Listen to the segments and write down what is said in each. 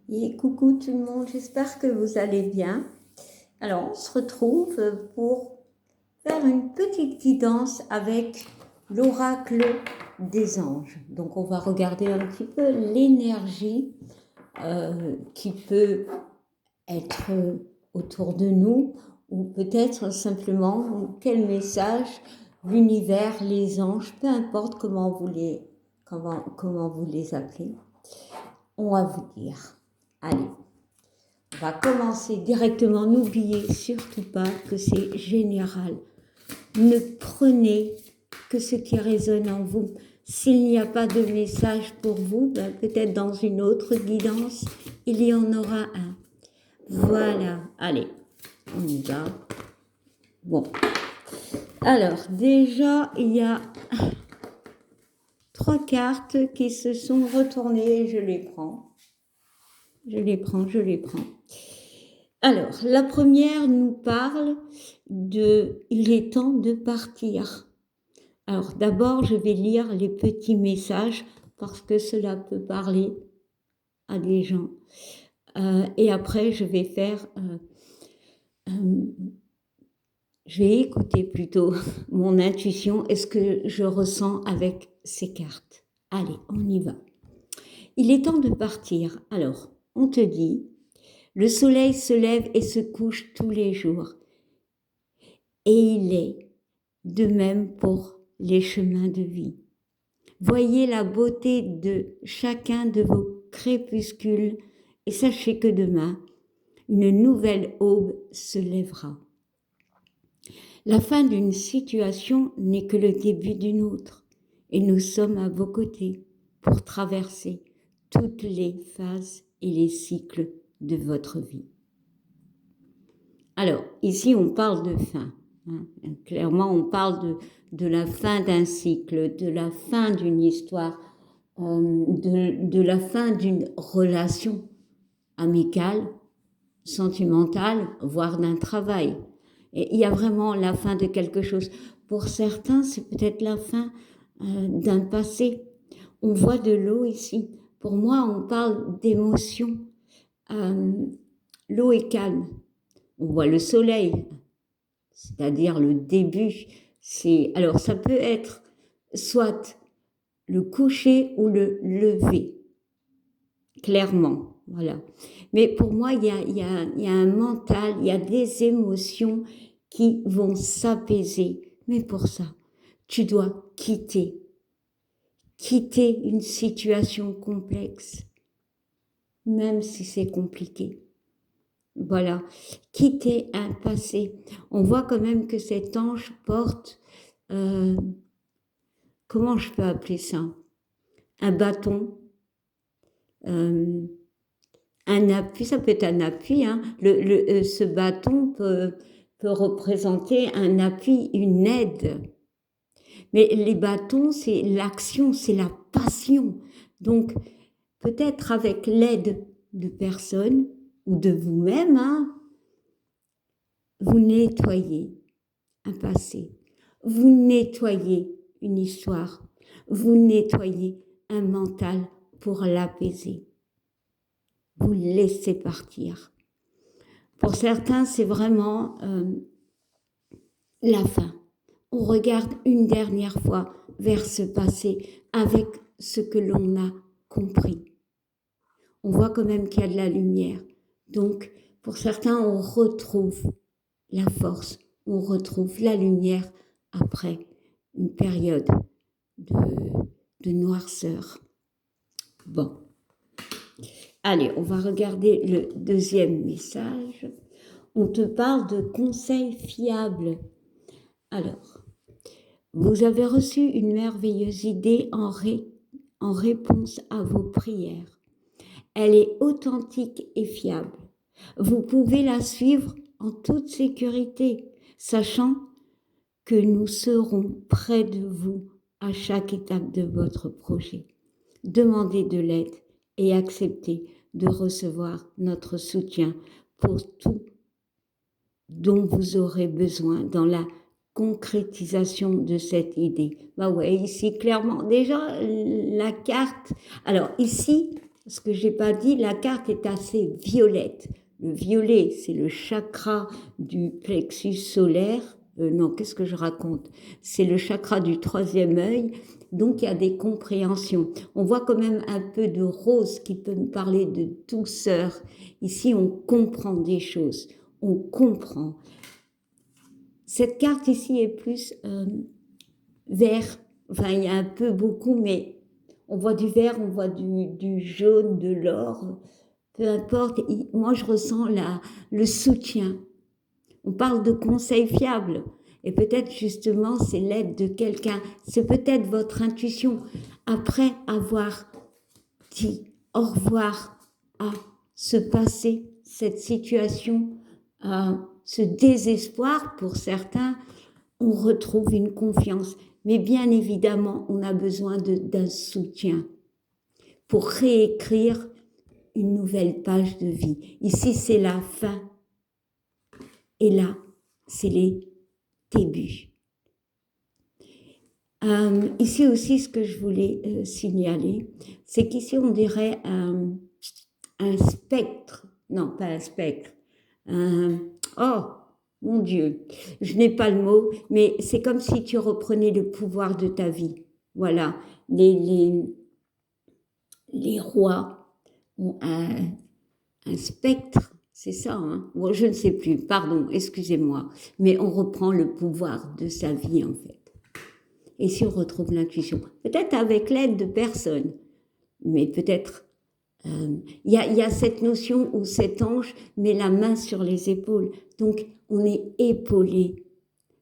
Et coucou tout le monde, j'espère que vous allez bien. Alors, on se retrouve pour faire une petite guidance avec l'oracle des anges. Donc, on va regarder un petit peu l'énergie qui peut être autour de nous, ou peut-être simplement quel message l'univers, les anges, peu importe comment vous les appelez, ont à vous dire. Allez. On va commencer directement. N'oubliez surtout pas que c'est général. Ne prenez que ce qui résonne en vous. S'il n'y a pas de message pour vous, peut-être dans une autre guidance, il y en aura un. Voilà. Allez, on y va. Bon. Alors, déjà, il y a 3 cartes qui se sont retournées. Je les prends. Je les prends. Alors, la première nous parle de « il est temps de partir ». Alors, d'abord, je vais lire les petits messages parce que cela peut parler à des gens. Et après, je vais je vais écouter plutôt mon intuition et ce que je ressens avec ces cartes. Allez, on y va. Il est temps de partir. Alors, on te dit... Le soleil se lève et se couche tous les jours. Et il est de même pour les chemins de vie. Voyez la beauté de chacun de vos crépuscules et sachez que demain, une nouvelle aube se lèvera. La fin d'une situation n'est que le début d'une autre et nous sommes à vos côtés pour traverser toutes les phases et les cycles de votre vie. Alors, ici, on parle de fin. Clairement, on parle de la fin d'un cycle, de la fin d'une histoire, de la fin d'une relation amicale, sentimentale, voire d'un travail. Et il y a vraiment la fin de quelque chose. Pour certains, c'est peut-être la fin d'un passé. On voit de l'eau ici. Pour moi, on parle d'émotion. L'eau est calme. On voit le soleil, c'est-à-dire le début. Alors, ça peut être soit le coucher ou le lever, clairement. Voilà. Mais pour moi, il y a un mental, il y a des émotions qui vont s'apaiser. Mais pour ça, tu dois quitter une situation complexe, même si c'est compliqué. Voilà, quitter un passé. On voit quand même que cet ange porte, comment je peux appeler ça? Un bâton, un appui, ça peut être un appui. Hein. Ce bâton peut représenter un appui, une aide. Mais les bâtons, c'est l'action, c'est la passion. Donc, peut-être avec l'aide de personnes ou de vous-même, hein, vous nettoyez un passé, vous nettoyez une histoire, vous nettoyez un mental pour l'apaiser. Vous laissez partir. Pour certains, c'est vraiment la fin. On regarde une dernière fois vers ce passé avec ce que l'on a compris. On voit quand même qu'il y a de la lumière. Donc, pour certains, on retrouve la force, on retrouve la lumière après une période de noirceur. Bon. Allez, on va regarder le deuxième message. On te parle de conseils fiables. Alors, vous avez reçu une merveilleuse idée en réponse à vos prières. Elle est authentique et fiable. Vous pouvez la suivre en toute sécurité, sachant que nous serons près de vous à chaque étape de votre projet. Demandez de l'aide et acceptez de recevoir notre soutien pour tout dont vous aurez besoin dans la concrétisation de cette idée. Ouais, ici, clairement, déjà, la carte... Alors, ici, ce que j'ai pas dit, la carte est assez violette. Le violet, c'est le chakra du plexus solaire. Non, qu'est-ce que je raconte? C'est le chakra du troisième œil. Donc, il y a des compréhensions. On voit quand même un peu de rose qui peut me parler de douceur. Ici, on comprend des choses. On comprend. Cette carte ici est plus vert. Enfin, il y a un peu beaucoup, mais on voit du vert, on voit du jaune, de l'or. Peu importe. Moi, je ressens le soutien. On parle de conseils fiables. Et peut-être justement, c'est l'aide de quelqu'un. C'est peut-être votre intuition. Après avoir dit au revoir à ce passé, cette situation, ce désespoir pour certains, on retrouve une confiance. Mais bien évidemment, on a besoin d'un soutien pour réécrire une nouvelle page de vie. Ici, c'est la fin. Et là, c'est les débuts. Ici aussi, ce que je voulais signaler, c'est qu'ici, on dirait un spectre. Non, pas un spectre. Oh, mon Dieu, je n'ai pas le mot, mais c'est comme si tu reprenais le pouvoir de ta vie. Voilà, les rois ont un spectre, c'est ça, hein? Bon, je ne sais plus, pardon, excusez-moi, mais on reprend le pouvoir de sa vie en fait. Et si on retrouve l'intuition, peut-être avec l'aide de personnes, mais peut-être il y a cette notion où cet ange met la main sur les épaules, donc on est épaulé.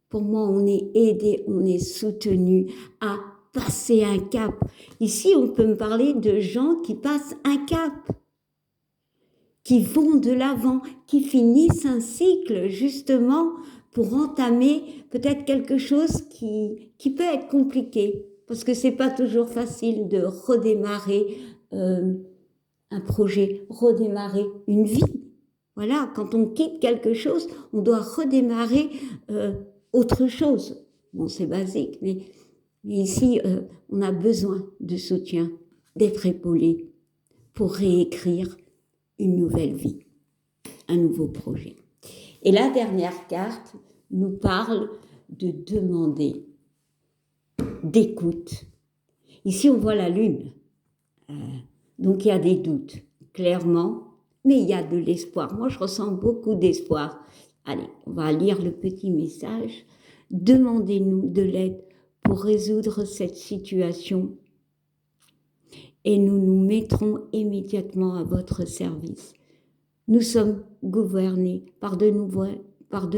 Pour moi, on est aidé, on est soutenu à passer un cap. Ici, on peut me parler de gens qui passent un cap, qui vont de l'avant, qui finissent un cycle justement pour entamer peut-être quelque chose qui peut être compliqué, parce que c'est pas toujours facile de redémarrer un projet, redémarrer une vie. Voilà, quand on quitte quelque chose, on doit redémarrer autre chose. Bon, c'est basique, mais ici, on a besoin de soutien, d'être épaulé pour réécrire une nouvelle vie, un nouveau projet. Et la dernière carte nous parle de demander, d'écoute. Ici, on voit la lune. Donc, il y a des doutes, clairement, mais il y a de l'espoir. Moi, je ressens beaucoup d'espoir. Allez, on va lire le petit message. Demandez-nous de l'aide pour résoudre cette situation et nous nous mettrons immédiatement à votre service. Nous sommes gouvernés par de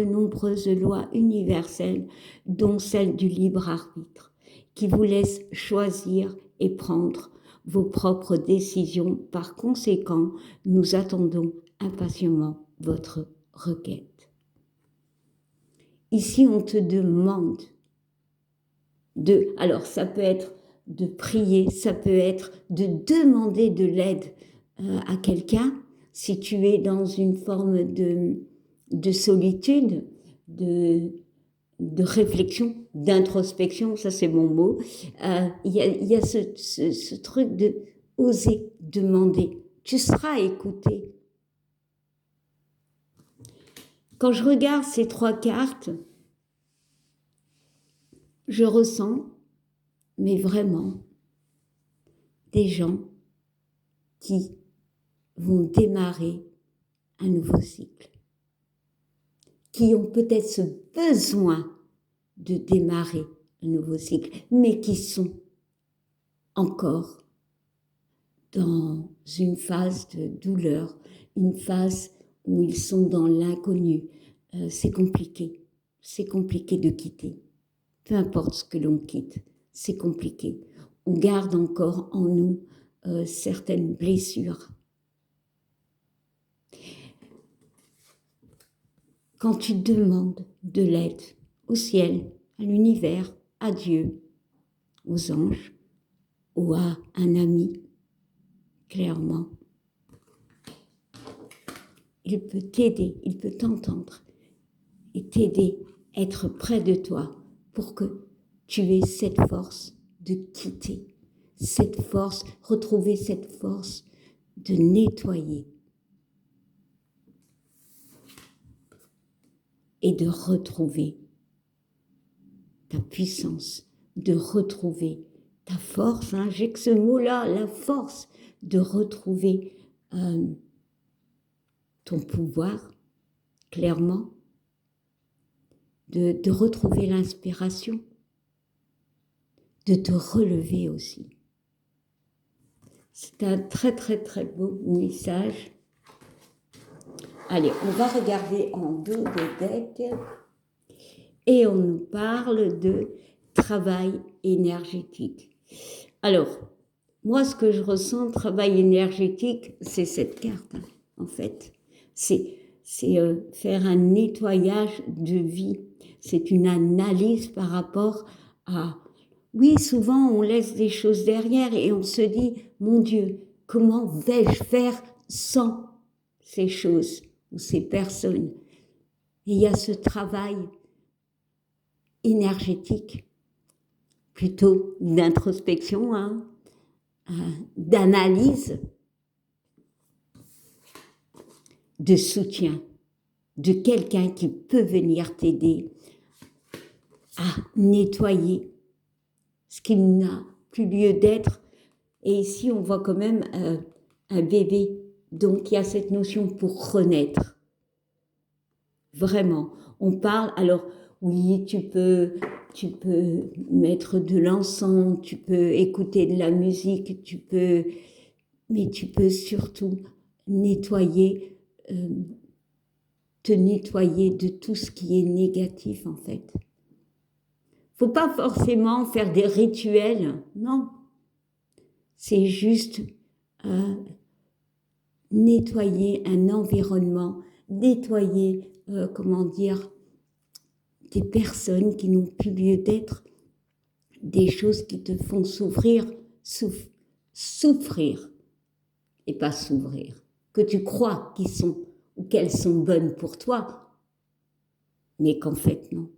nombreuses lois universelles, dont celle du libre arbitre, qui vous laisse choisir et prendre vos propres décisions. Par conséquent, nous attendons impatiemment votre requête. Ici, on te demande alors ça peut être de prier, ça peut être de demander de l'aide à quelqu'un, si tu es dans une forme de solitude, de réflexion, d'introspection, ça c'est mon mot, il y a ce truc de oser demander. Tu seras écouté. Quand je regarde ces trois cartes, je ressens, mais vraiment, des gens qui vont démarrer un nouveau cycle, qui ont peut-être ce besoin de démarrer un nouveau cycle, mais qui sont encore dans une phase de douleur, une phase où ils sont dans l'inconnu. C'est compliqué de quitter. Peu importe ce que l'on quitte, c'est compliqué. On garde encore en nous certaines blessures. Quand tu demandes de l'aide au ciel, à l'univers, à Dieu, aux anges ou à un ami, clairement, il peut t'aider, il peut t'entendre et t'aider, être près de toi pour que tu aies cette force de quitter, cette force, retrouver cette force de nettoyer et de retrouver ta puissance, de retrouver ta force. Hein, j'ai que ce mot-là, la force, de retrouver ton pouvoir, clairement, de retrouver l'inspiration, de te relever aussi. C'est un très très très beau message. Allez, on va regarder en dos des decks et on nous parle de travail énergétique. Alors, moi, ce que je ressens, travail énergétique, c'est cette carte, hein, en fait. C'est faire un nettoyage de vie. C'est une analyse par rapport à... Oui, souvent, on laisse des choses derrière et on se dit, mon Dieu, comment vais-je faire sans ces choses ou ces personnes? Et il y a ce travail énergétique, plutôt d'introspection, hein, d'analyse, de soutien, de quelqu'un qui peut venir t'aider à nettoyer ce qui n'a plus lieu d'être. Et ici, on voit quand même un bébé. Donc, il y a cette notion pour renaître. Vraiment. On parle, alors, oui, tu peux mettre de l'encens, tu peux écouter de la musique, mais tu peux surtout nettoyer, te nettoyer de tout ce qui est négatif, en fait. Faut pas forcément faire des rituels, non. C'est juste nettoyer un environnement, nettoyer, des personnes qui n'ont plus lieu d'être, des choses qui te font souffrir, et pas s'ouvrir, que tu crois qu'ils sont ou qu'elles sont bonnes pour toi, mais qu'en fait non.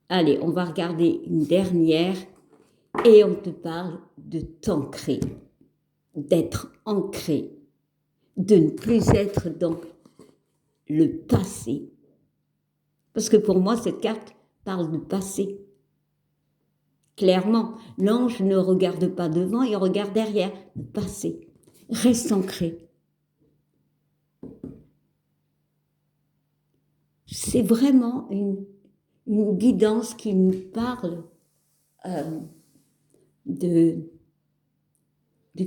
Allez, on va regarder une dernière et on te parle de t'ancrer, d'être ancré, de ne plus être dans le passé. Parce que pour moi, cette carte parle de passé. Clairement, l'ange ne regarde pas devant, il regarde derrière, le passé. Reste ancré. C'est vraiment une guidance qui nous parle de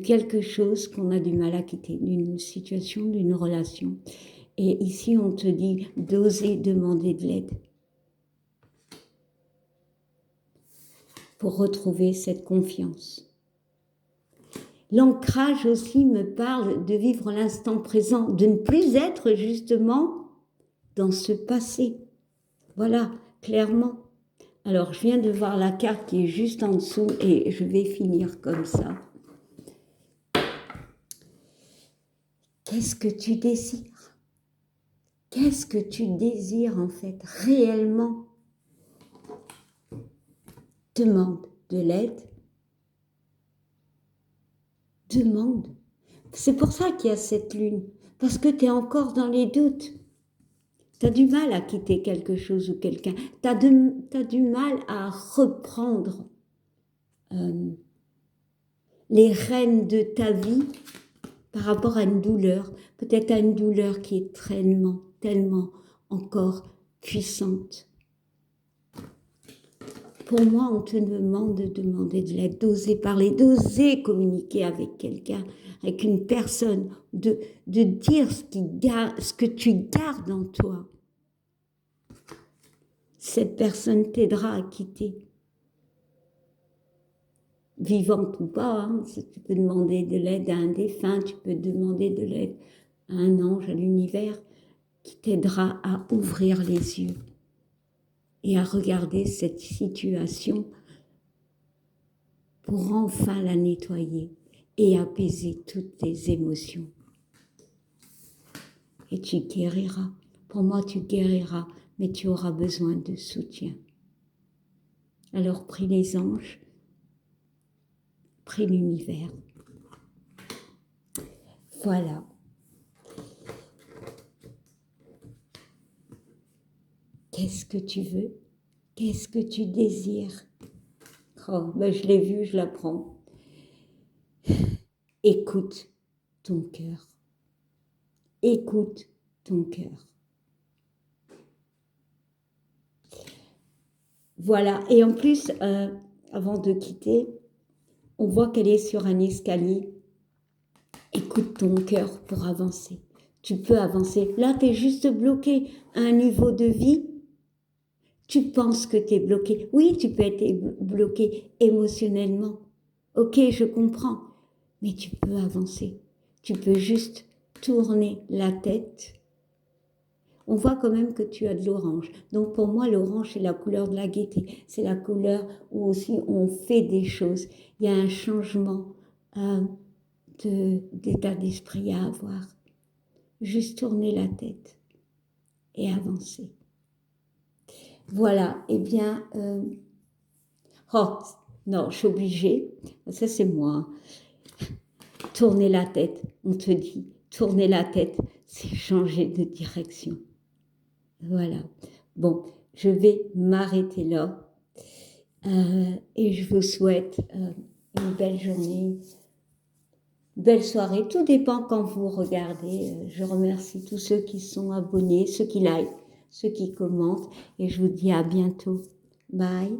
quelque chose qu'on a du mal à quitter, d'une situation, d'une relation. Et ici, on te dit d'oser demander de l'aide pour retrouver cette confiance. L'ancrage aussi me parle de vivre l'instant présent, de ne plus être justement dans ce passé. Voilà, clairement. Alors, je viens de voir la carte qui est juste en dessous et je vais finir comme ça. Qu'est-ce que tu désires? Qu'est-ce que tu désires en fait réellement? Demande de l'aide. Demande. C'est pour ça qu'il y a cette lune. Parce que tu es encore dans les doutes. Tu as du mal à quitter quelque chose ou quelqu'un. Tu as du mal à reprendre les rênes de ta vie par rapport à une douleur. Peut-être à une douleur qui est tellement encore puissante. Pour moi, on te demande de demander de l'aide, d'oser parler, d'oser communiquer avec quelqu'un, avec une personne, de dire ce que tu gardes en toi. Cette personne t'aidera à quitter. Vivante ou pas, hein, tu peux demander de l'aide à un défunt, tu peux demander de l'aide à un ange, à l'univers, qui t'aidera à ouvrir les yeux et à regarder cette situation pour enfin la nettoyer et apaiser toutes tes émotions. Et tu guériras. Pour moi, tu guériras, mais tu auras besoin de soutien. Alors, prie les anges prie l'univers. Voilà. Qu'est-ce que tu veux? Qu'est-ce que tu désires? Oh, ben je l'ai vu, je l'apprends. Écoute ton cœur. Écoute ton cœur. Voilà. Et en plus, avant de quitter, on voit qu'elle est sur un escalier. Écoute ton cœur pour avancer. Tu peux avancer. Là, tu es juste bloqué à un niveau de vie. Tu penses que tu es bloqué. Oui, tu peux être bloqué émotionnellement. Ok, je comprends. Mais tu peux avancer. Tu peux juste tourner la tête. On voit quand même que tu as de l'orange. Donc pour moi, l'orange, c'est la couleur de la gaieté. C'est la couleur où aussi on fait des choses. Il y a un changement d'état d'esprit à avoir. Juste tourner la tête et avancer. Voilà, eh bien... oh, non, je suis obligée. Ça, c'est moi. Tourner la tête, on te dit. Tourner la tête, c'est changer de direction. Voilà. Bon, je vais m'arrêter là. Et je vous souhaite une belle journée, belle soirée. Tout dépend quand vous regardez. Je remercie tous ceux qui sont abonnés, ceux qui like, ceux qui commentent. Et je vous dis à bientôt. Bye.